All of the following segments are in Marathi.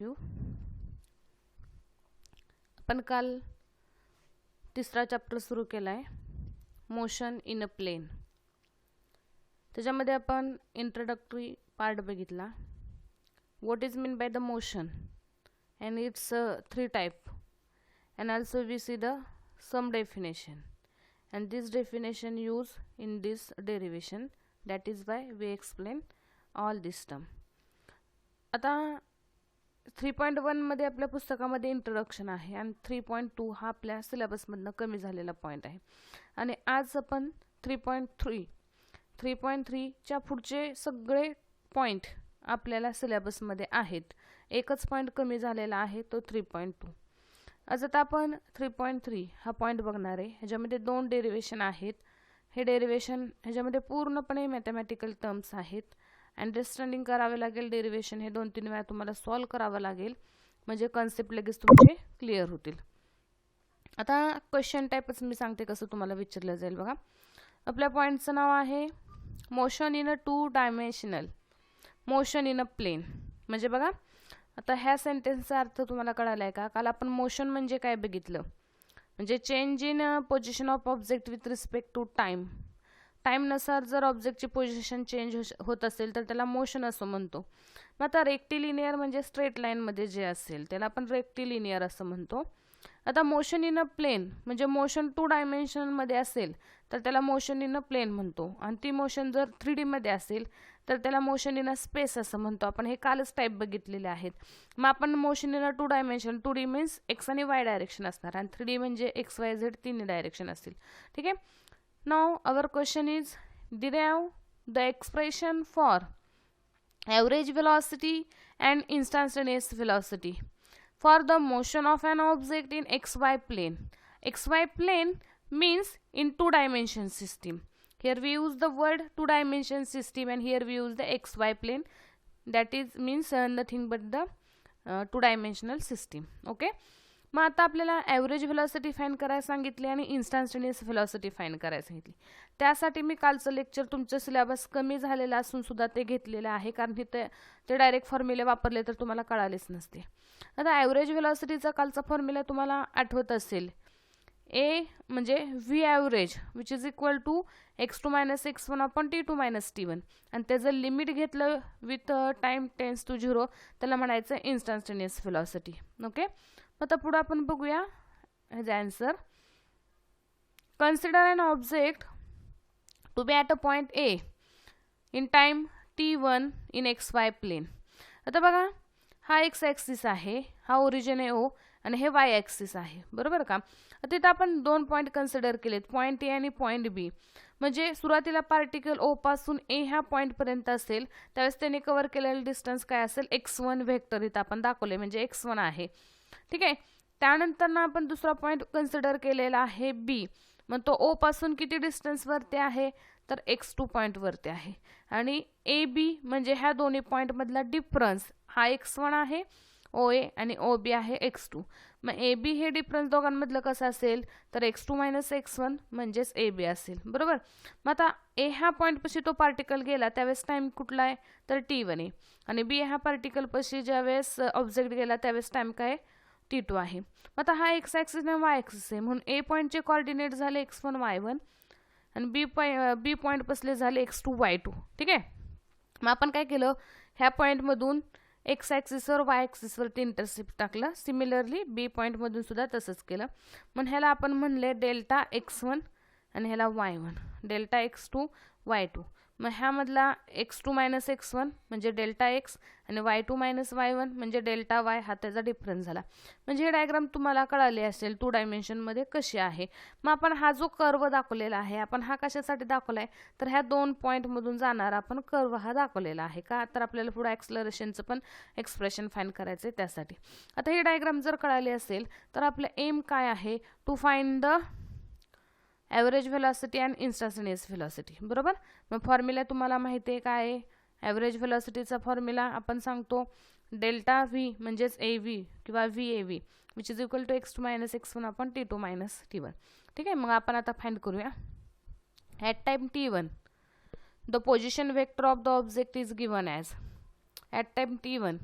यू आपण काल तिसरा चॅप्टर सुरू केला आहे, मोशन इन अ प्लेन. त्याच्यामध्ये आपण इंट्रोडक्टरी पार्ट बघितला. What is mean by the motion and its three type, and also we see the some definition, and this definition used in this derivation, that is why we explain all this term. आता 3.1 मध्ये आपल्या पुस्तकामध्ये इंट्रोडक्शन आहे आणि 3.2 हा आपल्या सिलेबसमधनं कमी झालेला पॉईंट आहे. आणि आज आपण 3.3 च्या पुढचे सगळे पॉईंट आपल्याला सिलेबसमध्ये आहेत. एकच पॉईंट कमी झालेला आहे, तो 3.2. आज आता आपण 3.3 हा पॉईंट बघणार आहे. ह्याच्यामध्ये 2 डेरिव्हेशन आहेत. हे डेरिव्हेशन ह्याच्यामध्ये पूर्णपणे मॅथमॅटिकल टर्म्स आहेत. अंडरस्टँडिंग करावे लागेल. डेरिव्हेशन हे 2-3 वेळा तुम्हाला सॉल्व करावं लागेल, म्हणजे कन्सेप्ट लगेच तुमचे क्लिअर होतील. आता क्वेश्चन टाईपच मी सांगते कसं तुम्हाला विचारलं जाईल. बघा, आपल्या पॉईंटचं नाव आहे motion in a 2 dimensional motion in a plane. म्हणजे बघा, आता ह्या सेंटेन्सचा अर्थ तुम्हाला कळाला आहे का? काल आपण मोशन म्हणजे काय बघितलं, म्हणजे change in position of object with respect to time. टाईमनुसार जर ऑब्जेक्टची पोझिशन चेंज होत असेल तर त्याला मोशन असं म्हणतो. मग आता रेक्टिलिनियर म्हणजे स्ट्रेट लाईनमध्ये जे असेल त्याला आपण रेक्टिलिनियर असं म्हणतो. आता मोशन इन अ प्लेन म्हणजे मोशन 2 डायमेन्शनमध्ये असेल तर त्याला मोशन इन अ प्लेन म्हणतो, आणि ती मोशन जर 3D मध्ये असेल तर त्याला मोशन इन अ स्पेस असं म्हणतो. आपण हे कालच टाईप बघितलेले आहेत. मग आपण motion in a 2 dimension, 2D means x आणि वाय डायरेक्शन असणार, आणि 3D म्हणजे एक्स वाय झेड तिन्ही डायरेक्शन असतील. ठीक आहे. Now our question is derive the expression for average velocity and instantaneous velocity for the motion of an object in xy plane. xy plane means in 2 dimension system. Here we use the word 2 dimension system, and here we use the xy plane, that is means nothing but the 2 dimensional system. Okay. मग आता आपल्याला ॲव्हरेज व्हेलॉसिटी फाइंड करायला सांगितली आणि इन्स्टंटेनियस व्हेलॉसिटी फाइंड करायला सांगितली. त्यासाठी मी कालचं लेक्चर तुमचं सिलेबस कमी झालेला असून सुद्धा ते घेतलेलं आहे, कारण ते डायरेक्ट फॉर्म्युले वापरले तर तुम्हाला कळालेच नसते. आता ॲव्हरेज व्हेलॉसिटीचा कालचा फॉर्म्युला तुम्हाला आठवत असेल. ए म्हणजे V average which is equal to x2 - x1 upon t2 - t1, आणि त्याचं लिमिट घेतलं विथ टाइम टेन्स टू 0 त्याला म्हणायचं इन्स्टंटेनियस व्हेलॉसिटी. ओके. आता पुढे आपण बघूया ह्याचा answer. Consider an object to be at a point A in time t1 in xy plane. आता बघा, हा एक्स ॲक्सिस आहे, हा ओरिजिन आहे ओ, आणि हे वाय ॲक्सिस आहे, बरोबर का? आता इथं आपण 2 पॉईंट कन्सिडर केलेत, पॉईंट ए आणि पॉईंट बी. म्हणजे सुरुवातीला पार्टिकल ओ पासून ए ह्या पॉईंटपर्यंत असेल त्यावेळेस त्याने कव्हर केलेलं डिस्टन्स काय असेल, x1 व्हेक्टर इथं आपण दाखवले, म्हणजे x1 आहे. ठीक आहे. त्यानंतर ना आपण दुसरा पॉईंट कन्सिडर केलेला आहे बी. मग तो ओ पासून किती डिस्टन्स वरती आहे, तर x2 पॉईंट वरती आहे. आणि ए बी म्हणजे ह्या दोन्ही पॉईंट मधला डिफरन्स हा x1 आहे ओ ए, आणि ओ बी आहे x2. मग ए बी हे डिफरन्स दोघांमधलं कसं असेल, तर x2 - x1 म्हणजेच ए बी असेल, बरोबर. मग आता ए ह्या पॉईंट पाशी तो पार्टिकल गेला त्यावेळेस टाइम कुठला आहे, तर t1 आहे, आणि बी ह्या पार्टिकल पाशी ज्यावेळेस ऑब्जेक्ट गेला त्यावेळेस टाइम काय, t2 आहे. मग आता हा एक्स ॲक्सिस आणि वाय ॲक्सिस आहे, म्हणून ए पॉईंटचे कॉर्डिनेट झाले x1 y1, आणि बी पॉईंट बसले झाले x2 y2. ठीक आहे. मग आपण काय केलं, ह्या पॉईंटमधून एक्स ॲक्सिसवर वाय ॲक्सिसवरती इंटरसेप्ट टाकलं. सिमिलरली बी पॉईंटमधून सुद्धा तसंच केलं. मग ह्याला आपण म्हणले डेल्टा x1 आणि ह्याला y1, डेल्टा x2 y2. मग ह्यामधला x2 - x1 म्हणजे डेल्टा x, आणि y2 - y1 म्हणजे डेल्टा y, हा त्याचा डिफरन्स झाला. म्हणजे हे डायग्राम तुम्हाला कळाले असेल 2 डायमेन्शनमध्ये कशी आहे. मग आपण हा जो कर्व दाखवलेला आहे, आपण हा कशासाठी दाखवला आहे, तर ह्या 2 पॉईंटमधून जाणारा आपण कर्व हा दाखवलेला आहे का, तर आपल्याला पुढे ॲक्सलरेशनचं पण एक्सप्रेशन फाइंड करायचं आहे त्यासाठी. आता हे डायग्राम जर कळाले असेल तर आपलं एम काय आहे, to find the average velocity and instantaneous velocity, बरोबर. मग फॉर्म्युला तुम्हाला माहिती आहे काय आहे. ॲव्हरेज व्हेलॉसिटीचा फॉर्म्युला आपण सांगतो डेल्टा व्ही म्हणजेच ए व्ही किंवा V A V which is equal to x2 - x1 upon t2 - t1. ठीक आहे. मग आपण आता फाइंड करूया. At time t1 the position vector of the object is given as, at time t1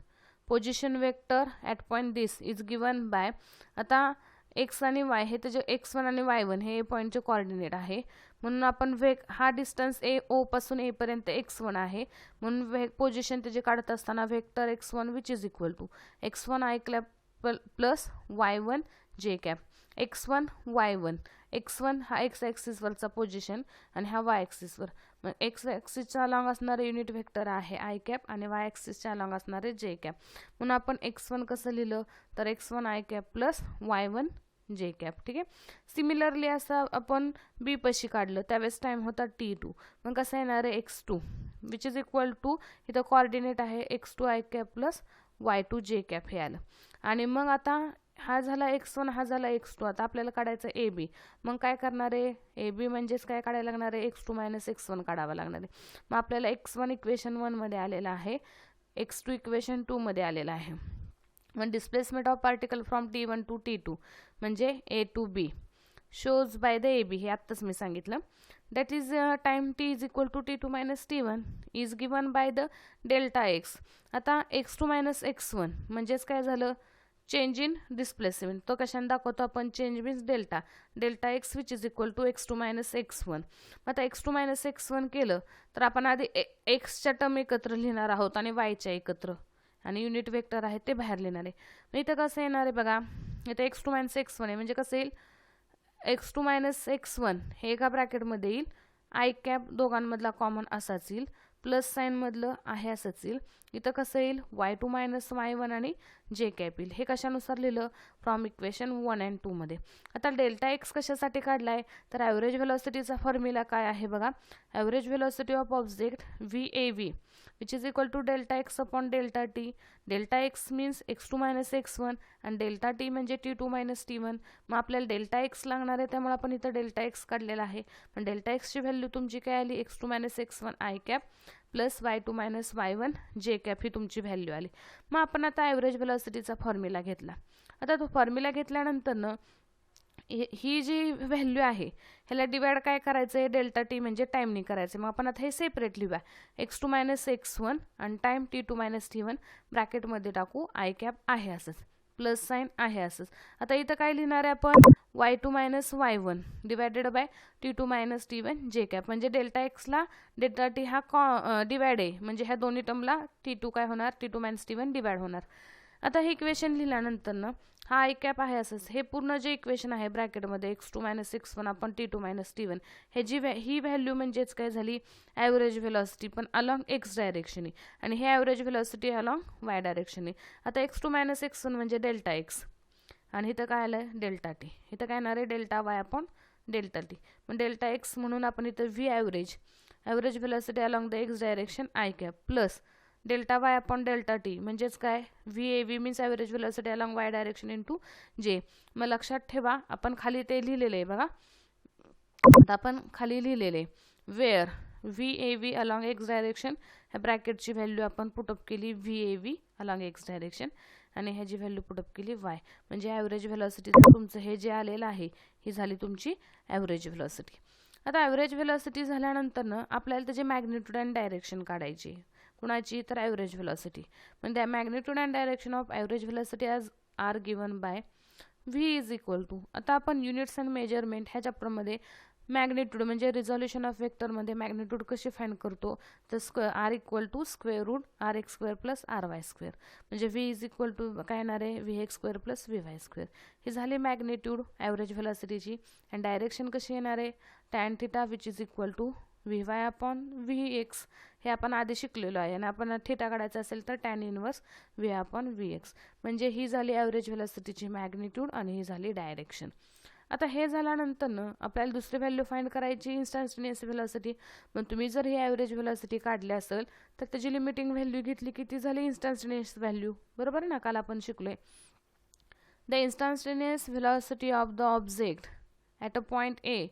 position vector at point this is given bye, आता एक्स आणि वाय हे त्याचे x1 आणि y1 हे पॉईंटचे कोऑर्डिनेट आहे, म्हणून आपण हा डिस्टन्स ओ पासून ए पर्यंत x1 आहे, म्हणून पोझिशन त्याचे काढत असताना vector x1 which is equal to x1 i cap plus y1 j cap. x1 y1, x1 हा x ॲक्सिसवरचा पोझिशन आणि हा y ॲक्सिसवर, मग x ॲक्सिसच्या अलॉंग असणारे युनिट वेक्टर आहे आय कॅप आणि y ॲक्सिसच्या अलॉंग असणारे j कॅप, म्हणून आपण x1 कसं लिहिलं तर x1 i cap plus y1 j cap. ठीक आहे. सिमिलरली असं आपण बी पशी काढलं, त्यावेळेस टाइम होता t2, मग कसं येणार आहे x2 which is equal to, इथं कोऑर्डिनेट आहे x2 i cap plus y2 j cap हे आलं. आणि मग आता हा झाला x1, हा झाला x2, आता आपल्याला काढायचं ए बी, मग काय करणार आहे ए बी म्हणजेच काय काढायला लागणार आहे x2 मायनस x1 काढावं लागणार आहे. मग आपल्याला x1 इक्वेशन 1 मध्ये आलेला आहे, x2 इक्वेशन 2 मध्ये आलेला आहे. मग displacement of particle from t1 to t2 म्हणजे a to b shows by the A B, हे आत्ताच मी सांगितलं. That is time t is equal to t2 minus t1 is given by the delta X. आता x2 मायनस x1 म्हणजेच काय झालं, चेंज इन डिस्प्लेसमेंट. तो कशाने दाखवतो आपण, change means delta X which is equal to x2 minus x1. आता x2 मायनस x1 केलं तर आपण आधी एक्सच्या टर्म एकत्र लिहिणार आहोत आणि वायच्या एकत्र, आणि युनिट वेक्टर आहे ते बाहेर लिहिणार आहे. मग इथं कसं येणार आहे बघा, इथं x2 मायनस x1 आहे, म्हणजे कसं येईल x2 मायनस x1 हे एका ब्रॅकेटमध्ये येईल, आय कॅप दोघांमधला कॉमन असाच येईल, प्लस साईनमधलं आहे असंच येईल. इथं कसं येईल y2 मायनस y1 आणि जे कॅप येईल. हे कशानुसार लिहिलं, फ्रॉम इक्वेशन 1 and 2 मध्ये. आता डेल्टा एक्स कशासाठी काढलाय तर ॲव्हरेज व्हेलॉसिटीचा फॉर्म्युला काय आहे बघा, average velocity of object VAV which is equal to delta x upon delta T. Delta X means x2 minus x1 आणि डेल्टा टी म्हणजे t2 मायनस t1. मग आपल्याला डेल्टा एक्स लागणार आहे, त्यामुळे आपण इथं डेल्टा एक्स काढलेला आहे. पण डेल्टा एक्सची व्हॅल्यू तुमची काय आली, x2 minus x1 I cap plus y2 minus y1 जे कॅप ही तुमची व्हॅल्यू आली. मग आपण आता ॲव्हरेज व्हेलॉसिटीचा फॉर्म्युला घेतला. आता तो फॉर्म्युला घेतल्यानंतर ही जी व्हॅल्यू आहे ह्याला डिवाइड काय करायचं आहे, डेल्टा टी म्हणजे टाईमनी करायचं. मग आपण आता हे सेपरेट लिहूया, x2 मायनस x1 आणि टाईम t2 मायनस t1 ब्रॅकेटमध्ये टाकू, आय कॅप आहे असंच, प्लस साईन आहे असंच. आता इथं काय लिहिणार आहे आपण, y2 minus y1 divided by t2 minus t1 जे कॅप, म्हणजे डेल्टा एक्सला डेल्टा टी हा डिवाइड आहे, म्हणजे ह्या दोन्ही टर्मला t2 काय होणार, t2 मायनस t1 डिवाइड होणार. आता हे इक्वेशन लिहिल्यानंतर हा आय कॅप आहे असंच, हे पूर्ण जे इक्वेशन आहे ब्रॅकेटमध्ये x2 मायनस x1 आपण t2 मायनस t1 हे ही व्हॅल्यू म्हणजेच काय झाली, ॲव्हरेज व्हेलॉसिटी पण अलॉंग एक्स डायरेक्शनी, आणि हे ॲव्हरेज व्हेलॉसिटी अलॉंग वाय डायरेक्शनी. आता x2 मायनस x1 म्हणजे डेल्टा एक्स, आणि इथं काय आलं डेल्टा टी, इथं काय येणार आहे delta y upon delta t. मग डेल्टा एक्स म्हणून आपण इथं V average velocity along the X direction I cap plus delta y upon delta T म्हणजेच काय VAV means average velocity along Y direction into जे. मग लक्षात ठेवा आपण खाली ते लिहिलेलं आहे बघा, आता आपण खाली लिहिलेले where VAV along X direction, ह्या ब्रॅकेटची व्हॅल्यू आपण पुटअप केली VAV अलॉंग एक्स डायरेक्शन, आणि ह्याची व्हॅल्यू पुटअप केली वाय, म्हणजे ॲव्हरेज व्हेलॉसिटी तुमचं हे जे आलेलं आहे ही झाली तुमची ॲव्हरेज व्हेलॉसिटी. आता ॲव्हरेज व्हेलॉसिटी झाल्यानंतर आपल्याला त्याचे मॅग्निट्यूड अँड डायरेक्शन काढायची, कुणाची तर ॲव्हरेज व्हेलॉसिटी. म्हणजे magnitude and direction of average velocity as are given by V is equal to. आता आपण युनिट्स अँड मेजरमेंट ह्या चॅप्टरमध्ये मॅग्निट्यूड म्हणजे रिझॉल्युशन ऑफ वेक्टरमध्ये मॅग्निट्यूड कशी फाइंड करतो तर r equal to square root r x square plus r y square, म्हणजे व्ही इज इक्वल टू काय येणार आहे v x square plus V Y square. ही झाली मॅग्निट्यूड ॲव्हरेज व्हेलॉसिटीची. अँड डायरेक्शन कशी येणार आहे, tan theta which is equal to v y upon V x, हे आपण आधी शिकलेलो आहे, आणि आपण थिटा काढायचं असेल तर tan inverse V upon V x. म्हणजे ही झाली ॲव्हरेज व्हेलॉसिटीची मॅग्निट्यूड आणि ही झाली डायरेक्शन. आता हे झाल्यानंतर आपल्याला दुसरी व्हॅल्यू फाइंड करायची इन्स्टंटेनियस व्हेलॉसिटी. मग तुम्ही जर ही ॲव्हरेज व्हेलॉसिटी काढली असेल तर त्याची लिमिटिंग व्हॅल्यू घेतली किती झाली इन्स्टंटेनियस व्हॅल्यू, बरोबर ना, काल आपण शिकलोय. The instantaneous velocity of the object at a point A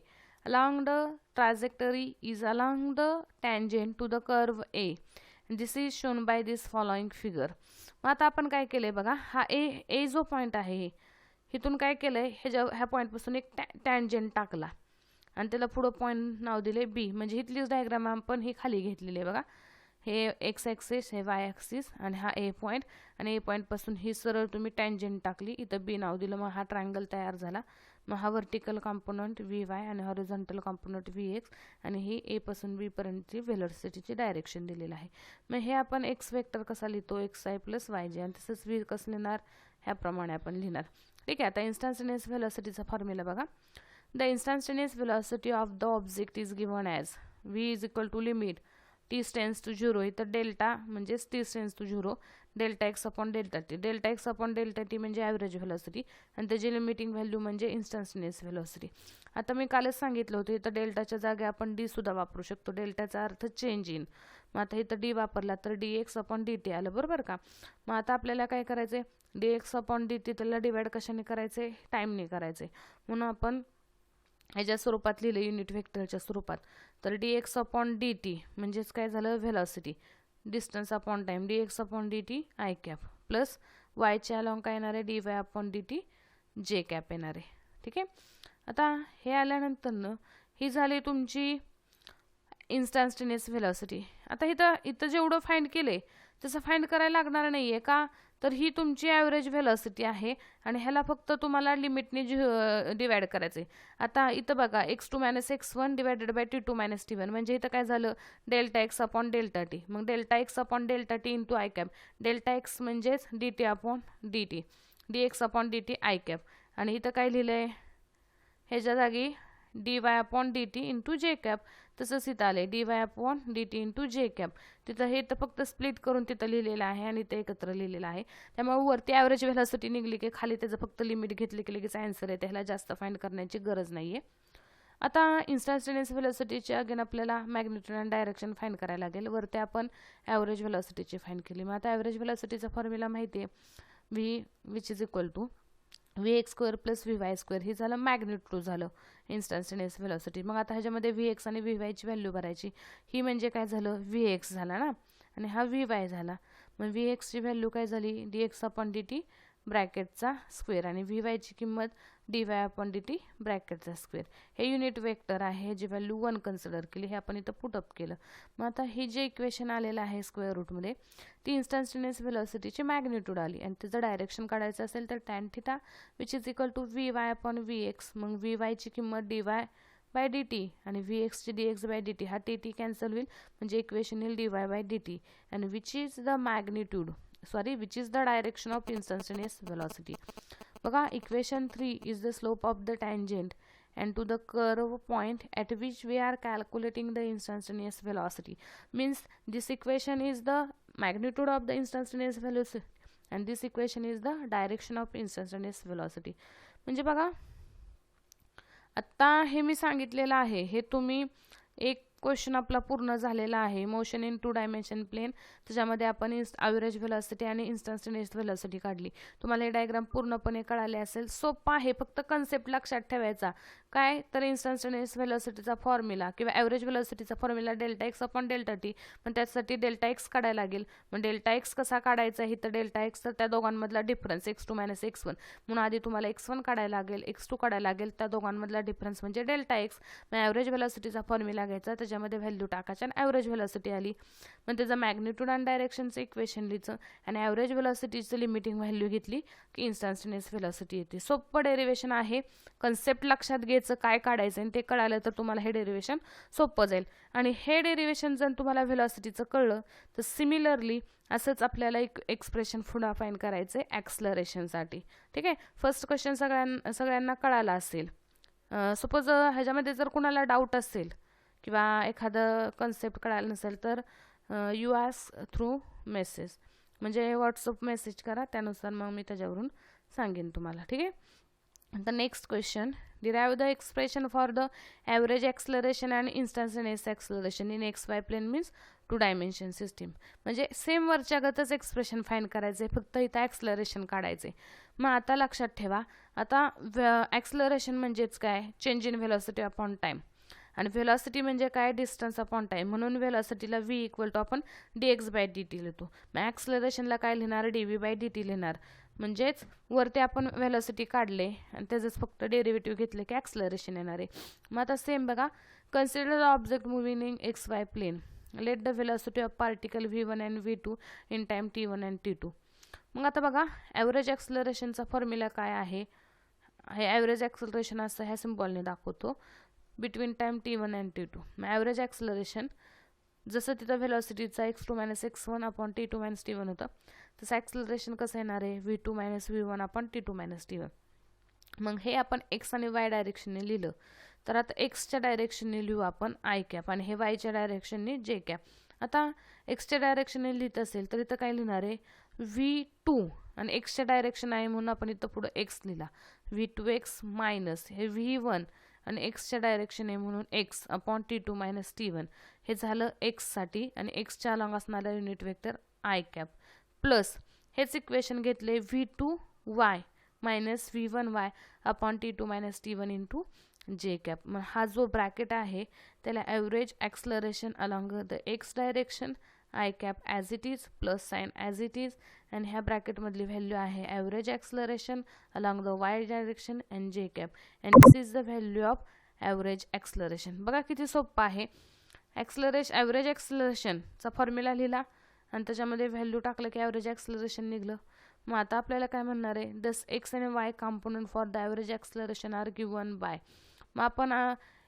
along the trajectory is along the tangent to the curve A. This is shown by this following figure. मग आता आपण काय केलंय बघा, हा ए जो पॉइंट आहे इथून काय केलंय, ह्या पॉईंटपासून एक टँजंट टाकला आणि त्याला पुढं पॉईंट नाव दिले बी, म्हणजे इथलीच डायग्राम आपण ही खाली घेतलेली आहे बघा. हे एक्स ॲक्सिस, हे वाय ॲक्सिस आणि हा ए पॉईंट, आणि ए पॉईंटपासून ही सरळ तुम्ही टँजंट टाकली, इथं बी नाव दिलं, मग हा ट्रायंगल तयार झाला. मग हा व्हर्टिकल कॉम्पोनंट व्ही वाय आणि हॉरिझॉन्टल कॉम्पोनंट व्ही एक्स, आणि ही ए पासून बी पर्यंतची व्हेलॉसिटीची डायरेक्शन दिलेलं आहे. मग हे आपण एक्स वेक्टर कसा लिहितो, एक्स आय प्लस वाय जे, आणि तसंच व्ही कसं लिहिणार, ह्याप्रमाणे आपण लिहिणार. ठीक आहे. आता इन्स्टंटेनियस व्हेलॉसिटीचा फॉर्म्युला बघा. The instantaneous velocity of the object is given as V is equal to limit T tends to 0, इथं डेल्टा म्हणजेच T tends to 0, delta x upon delta T. Delta x upon delta T म्हणजे ॲव्हरेज व्हेलॉसिटी, आणि त्याची लिमिटिंग व्हॅल्यू म्हणजे इन्स्टंटेनियस व्हेलॉसिटी. आता मी कालच सांगितलं होतं, इथं डेल्टाच्या जागी आपण डी सुद्धा वापरू शकतो. डेल्टाचा अर्थ चेंज इन. मग आता इथं डी वापरला तर d x upon d T आलं, बरोबर का. मग आता आपल्याला काय करायचं, D x upon d T त्याला डिवाइड कशाने करायचे, टाईमने करायचे. म्हणून आपण ह्याच्या स्वरूपात लिहिलं, युनिट व्हेक्टरच्या स्वरूपात. तर d x upon d t म्हणजेच काय झालं, velocity, distance upon time, d x upon d t i cap, plus वायच्या अलॉंग काय येणार आहे, d y upon d t j cap येणार आहे. ठीक आहे. आता हे आल्यानंतर ही झाली तुमची इन्स्टंटेनियस व्हेलॉसिटी. आता इथं जेवढं फाइंड केले तसं फाइंड करायला लागणार नाही आहे का, तर ही तुमची ॲव्हरेज व्हेलॉसिटी आहे, आणि ह्याला फक्त तुम्हाला लिमिटने डिवाइड करायचं आहे. आता इथं बघा, x2 - x1 divided by t2 - t1, म्हणजे इथं काय झालं, delta x upon delta t. मग delta x upon delta t into i cap, delta x म्हणजेच d t upon d t, d x upon d t i cap, आणि इथं काय लिहिलं आहे, ह्याच्या जागी d y upon d t into जे कॅप. तसंच इथं आले d y upon d t into जे कॅप. तिथं हे तर फक्त स्प्लिट करून तिथं लिहिलेलं आहे, आणि ते एकत्र लिहिलेलं आहे. त्यामुळे वरती ॲव्हरेज व्हेलॉसिटी निघली की खाली त्याचं फक्त लिमिट घेतली की लगेच आन्सर आहे, त्याला जास्त फाइंड करण्याची गरज नाही आहे. आता इन्स्टंटेनियस व्हेलॉसिटीची अगेन आपल्याला मॅग्निट्यूड आणि डायरेक्शन फाइंड करायला लागेल. वरती आपण ॲव्हरेज व्हेलॉसिटीची फाइंड केली. मग आता ॲव्हरेज व्हेलॉसिटीचा फॉर्म्युला माहिती आहे, V which is equal to V x square plus V Y square. हे झालं मॅग्निट्यूड झालं इन्स्टंटेनियस व्हेलॉसिटी. मग आता ह्याच्यामध्ये व्ही एक्स आणि व्ही वायची व्हॅल्यू भरायची. ही म्हणजे काय झालं, व्ही एक्स झाला ना, आणि हा व्ही वाय झाला. मग व्ही एक्सची व्हॅल्यू काय झाली, d x upon d t ब्रॅकेटचा स्क्वेअर, आणि व्ही वायची किंमत d y upon d t ब्रॅकेटचा स्क्वेअर. हे युनिट वेक्टर आहे, ह्याची व्हॅल्यू 1 कन्सिडर केली, हे आपण इथं पुटअप केलं. मग आता हे जे इक्वेशन आलेलं आहे स्क्वेअर रूटमध्ये, ती इन्स्टंटेनियस व्हेलॉसिटीची मॅग्निट्यूड आली, आणि त्याचं डायरेक्शन काढायचं असेल तर tan theta which is equal to v y upon V x. मग व्ही वायची किंमत d Y by D t, आणि व्ही एक्सची d x by D t, हा टी टी कॅन्सल होईल, म्हणजे इक्वेशन येईल d Y by D t, आणि which is the magnitude which is the direction of instantaneous velocity. बघा, equation 3 is the slope of the tangent and to the curve point at which we are calculating the instantaneous velocity. Means this equation is the magnitude of the instantaneous velocity and this equation is the direction of instantaneous velocity. म्हणजे बघा, आता हे मी सांगितलेलं आहे, हे तुम्ही एक क्वेश्चन आपला पूर्ण झालेला आहे, मोशन इन 2 डायमेन्शन प्लेन. त्याच्यामध्ये आपण ॲव्हरेज व्हेलॉसिटी आणि इन्स्टंटेनियस व्हेलॉसिटी काढली. तुम्हाला हे डायग्राम पूर्णपणे कळाले असेल. सोपा आहे, फक्त कन्सेप्ट लक्षात ठेवायचा. काय तर इन्स्टंटेनियस व्हेलॉसिटीचा फॉर्म्युला किंवा ॲव्हरेज व्हेलॉसिटीचा formula delta x upon delta t. पण त्यासाठी डेल्टा एक्स काढायला लागेल. मग डेल्टा एक्स कसा काढायचा आहे, तर डेल्टा एक्स तर त्या दोघांमधला डिफरन्स x2 - x1, म्हणून आधी तुम्हाला x1 काढायला लागेल, x2 काढायला लागेल, त्या दोघांमधला डिफरन्स म्हणजे डेल्टा एक्स. मग ॲव्हरेज व्हेलॉसिटीचा फॉर्म्युला घ्यायचा, त्याच्यामध्ये व्हॅल्यू टाकायची, आणि ॲव्हरेज व्हेलॉसिटी आली. मग त्याचं मॅग्निट्यूड आणि डायरेक्शनचं इक्वेशन लिहायचं, आणि ॲव्हरेज व्हेलॉसिटीचं लिमिटिंग व्हॅल्यू घेतली की इन्स्टंटेनियस व्हेलॉसिटी येते. सोपं डेरिवेशन आहे, कन्सेप्ट लक्षात घ्यायचं, काय काढायचं आणि ते कळालं तर तुम्हाला हे डेरिवेशन सोपं जाईल. आणि हे डेरिवेशन जर तुम्हाला व्हेलॉसिटीचं कळलं तर सिमिलरली असंच आपल्याला एक एक्सप्रेशन पुन्हा फाइंड करायचं आहे ॲक्सलरेशनसाठी. ठीक आहे. फर्स्ट क्वेश्चन सगळ्यांना कळाला असेल. सपोज ह्याच्यामध्ये जर कुणाला डाऊट असेल किंवा एखादं कन्सेप्ट कळालं नसेल तर यू आस्क थ्रू मेसेज, म्हणजे व्हॉट्सअप मेसेज करा, त्यानुसार मग मी त्याच्यावरून सांगेन तुम्हाला. ठीक आहे. The next question, derive the expression for the average acceleration and instantaneous acceleration in xy plane means 2 dimension system. म्हणजे सेम वरच्या गतच एक्सप्रेशन फाइंड करायचे, फक्त इथं ॲक्सलरेशन काढायचे. मग आता लक्षात ठेवा, आता ॲक्सलरेशन म्हणजेच काय, change in velocity upon time, आणि व्हेलॉसिटी म्हणजे काय, डिस्टन्स अपॉन टाईम. म्हणून व्हेलॉसिटीला व्ही इक्वल टू आपण D x by D T लिहितो. मग ॲक्सलरेशनला काय लिहिणार, D V by D T लिहिणार. म्हणजेच वरती आपण व्हेलॉसिटी काढले आणि त्याचंच फक्त डेरिव्हेटिव्ह घेतले की ॲक्सलरेशन येणार आहे. मग आता सेम बघा, consider the object moving in x y plane. Let the velocity of particle v1 and v2 in time t1 and t2. मग आता बघा ॲव्हरेज ॲक्सलरेशनचा फॉर्म्युला काय आहे. हे ॲव्हरेज ॲक्सलरेशन असं ह्या सिम्बॉलने दाखवतो between time t1 and t2. मग ॲव्हरेज ॲक्सलरेशन जसं तिथं व्हेलॉसिटीचा x2 - x1 upon t2 - t1 होतं, तसं ॲक्सलरेशन कसं येणार आहे v2 - v1 upon t2 - t1. मग हे आपण x आणि y डायरेक्शनने लिहिलं तर आता एक्सच्या डायरेक्शनने लिहू आपण आय कॅप आणि हे वायच्या डायरेक्शनने जे कॅप. आता एक्सच्या डायरेक्शनने लिहित असेल तर इथं काय लिहिणार आहे v2 आणि एक्सच्या डायरेक्शन आहे म्हणून आपण इथं पुढं एक्स लिहिला v2x मायनस हे v1 आणि एक्सच्या डायरेक्शन आहे म्हणून एक्स अपॉन t2 - t1 हे झालं एक्ससाठी आणि एक्सच्या अलॉंग असणारा unit vector I cap plus हेच इक्वेशन घेतले v2y मायनस v1y upon t2 - t1 into जे कॅप. मग हा जो ब्रॅकेट आहे त्याला average acceleration along the X direction I cap as it is plus sign as it is आणि ह्या ब्रॅकेटमधली व्हॅल्यू आहे average acceleration along the Y direction and J cap and this is the value of average acceleration. बघा किती सोपं आहे. ॲव्हरेज ॲक्सलरेशनचा फॉर्म्युला लिहिला आणि त्याच्यामध्ये व्हॅल्यू टाकलं की ॲव्हरेज ॲक्सलरेशन निघलं. मग आता आपल्याला काय म्हणणार आहे दस एक्स आणि y component for the average acceleration are given by. मग आपण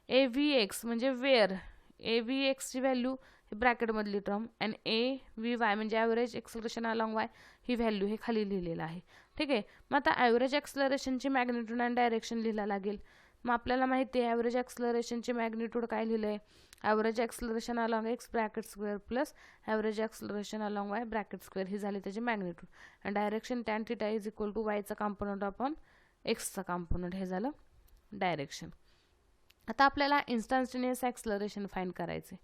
ए व्ही एक्स म्हणजे वेअर ए व्ही एक्सची व्हॅल्यू ही ब्रॅकेटमधली term and a v y म्हणजे ॲव्हरेज ॲक्सलरेशन अलॉंग वाय ही व्हॅल्यू हे खाली लिहिलेलं आहे. ठीक आहे. मग आता ॲव्हरेज ॲक्सलरेशनची मॅग्निट्यूड अँड डायरेक्शन लिहायला लागेल. मग आपल्याला माहिती आहे ॲव्हरेज ॲक्सलरेशनची मॅग्निट्यूड काय लिहिलं आहे average acceleration along X bracket square plus average acceleration along Y bracket square ही झाली त्याची magnitude and direction tan theta is equal to वायचा कॉम्पोनंट अपॉन एक्सचा कॉम्पोनंट हे झालं डायरेक्शन. आता आपल्याला इन्स्टंटेनियस ॲक्सलरेशन फाइंड करायचे.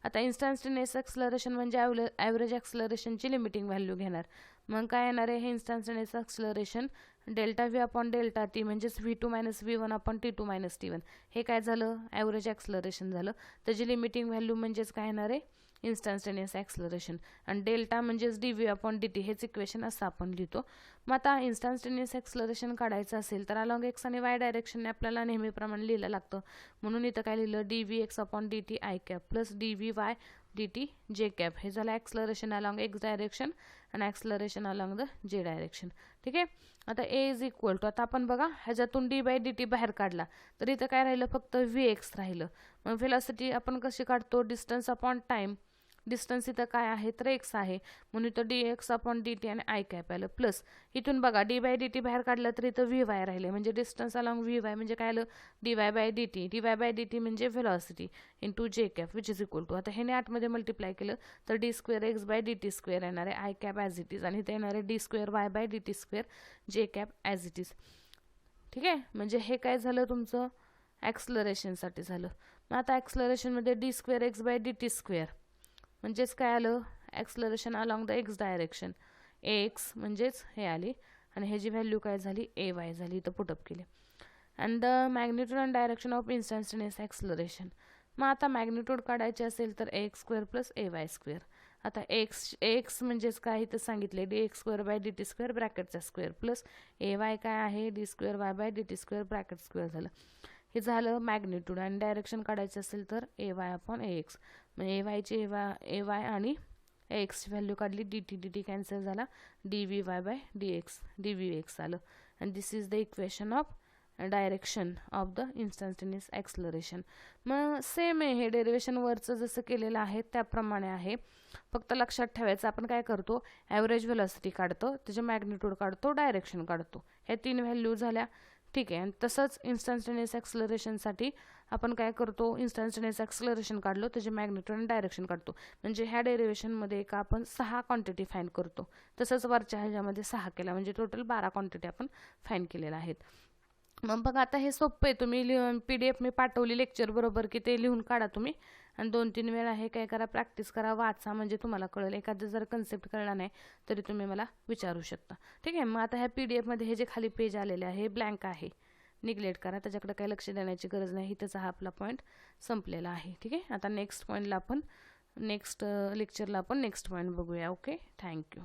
आता इन्स्टंटेनियस ॲक्सलरेशन म्हणजे ॲव्हरेज ॲक्सलरेशनची लिमिटिंग व्हॅल्यू घेणार. मग काय येणार आहे हे instantaneous acceleration delta V upon delta T म्हणजेच v2 - v1 upon t2 - t1 हे काय झालं ॲव्हरेज ॲक्सलरेशन झालं. त्याची लिमिटिंग व्हॅल्यू म्हणजेच काय येणार आहे इन्स्टंटेनियस ॲक्सलरेशन आणि डेल्टा म्हणजेच डी अपॉन डी टी हेच इक्वेशन असं आपण लिहितो. मग आता इन्स्टंटेनियस ॲक्सलरेशन काढायचं असेल तर अलॉंग एक्स आणि वाय डायरेक्शनने आपल्याला नेहमीप्रमाणे लिहिलं लागतं म्हणून इथं काय लिहिलं D V x upon d t i cap plus D V Y D t j cap हे झालं ॲक्सलरेशन अलॉंग एक्स डायरेक्शन आणि ॲक्सलरेशन अलॉंग द जे डायरेक्शन. ठीक आहे. आता ए इज इक्वल टू आता आपण बघा ह्याच्यातून डी बाय डी टी बाहेर काढला तर इथं काय राहिलं फक्त व्ही एक्स राहिलं. मग व्हेलॉसिटी आपण कशी काढतो डिस्टन्स अपॉन टाइम. डिस्टन्स इथं काय आहे तर एक्स आहे म्हणून इथं D x upon d t आणि आय कॅप आलं प्लस इथून बघा डी बाय डी टी बाहेर काढलं तर इथं व्ही वाय राहिले म्हणजे डिस्टन्स अलॉंग व्ही वाय म्हणजे काय आलं D Y by D T म्हणजे व्हेलॉसिटी इंटू जे cap which is equal to आता ह्याने 8 मध्ये मल्टिप्लाय केलं तर D square X by D T square येणार आहे I cap as it is आणि इथं येणार आहे D square Y by D T square J cap as it is. ठीक आहे. म्हणजे हे काय झालं तुमचं ॲक्सलरेशनसाठी झालं. मग आता ॲक्सलरेशनमध्ये D square X by D T square म्हणजेच काय आलं acceleration along the X direction A X म्हणजेच हे आली आणि ह्याची व्हॅल्यू काय झाली ए वाय झाली इथं पुटअप केले and the magnitude and direction of instantaneous acceleration. मग आता मॅग्निट्यूड काढायचे असेल तर A X square plus A Y square. आता एक्स म्हणजेच काय इथं सांगितले D X square by D T square ब्रॅकेटचा स्क्वेअर प्लस ए वाय काय आहे D square Y by D T square bracket square झालं. हे झालं मॅग्निट्यूड आणि डायरेक्शन काढायचं असेल तर A Y upon A X म्हणजे ए वाय आणि ए एक्सची व्हॅल्यू काढली डी टी कॅन्सल झाला D V Y by D V X आलं and this is the equation of direction of the instantaneous acceleration. मग सेम आहे हे डेरिवेशन वरचं जसं केलेलं आहे त्याप्रमाणे आहे फक्त लक्षात ठेवायचं आपण काय करतो ॲव्हरेज व्हेलॉसिटी काढतो त्याचे मॅग्निट्यूड काढतो डायरेक्शन काढतो ह्या 3 व्हॅल्यू झाल्या. ठीक आहे. आणि तसंच इन्स्टंटेनियस ॲक्सलरेशनसाठी आपण काय करतो इन्स्टंटेनियस ॲक्सलरेशन काढलो त्याचे मॅग्निट्यूड आणि डायरेक्शन काढतो म्हणजे ह्या डेरिवेशनमध्ये का आपण 6 क्वांटिटी फाइंड करतो तसंच वरच्या ह्याच्यामध्ये 6 केला म्हणजे टोटल 12 क्वांटिटी आपण फाइंड केलेल्या आहेत. मग बघा आता हे सोपं आहे तुम्ही PDF मी पाठवली लेक्चर बरोबर की ते लिहून काढा तुम्ही आणि 2-3 वेळा हे काय करा प्रॅक्टिस करा वाचा म्हणजे तुम्हाला कळेल. एखादं जर कन्सेप्ट कळला नाही तरी तुम्ही मला विचारू शकता. ठीक आहे. मग आता ह्या PDF मध्ये हे जे खाली पेज आलेले आहे ब्लँक आहे निग्लेक्ट करा त्याच्याकडे काही लक्ष देण्याची गरज नाही. त्याचा हा आपला पॉईंट संपलेला आहे. ठीक आहे. आता नेक्स्ट पॉईंटला आपण नेक्स्ट लेक्चरला आपण नेक्स्ट पॉईंट बघूया. Okay thank you.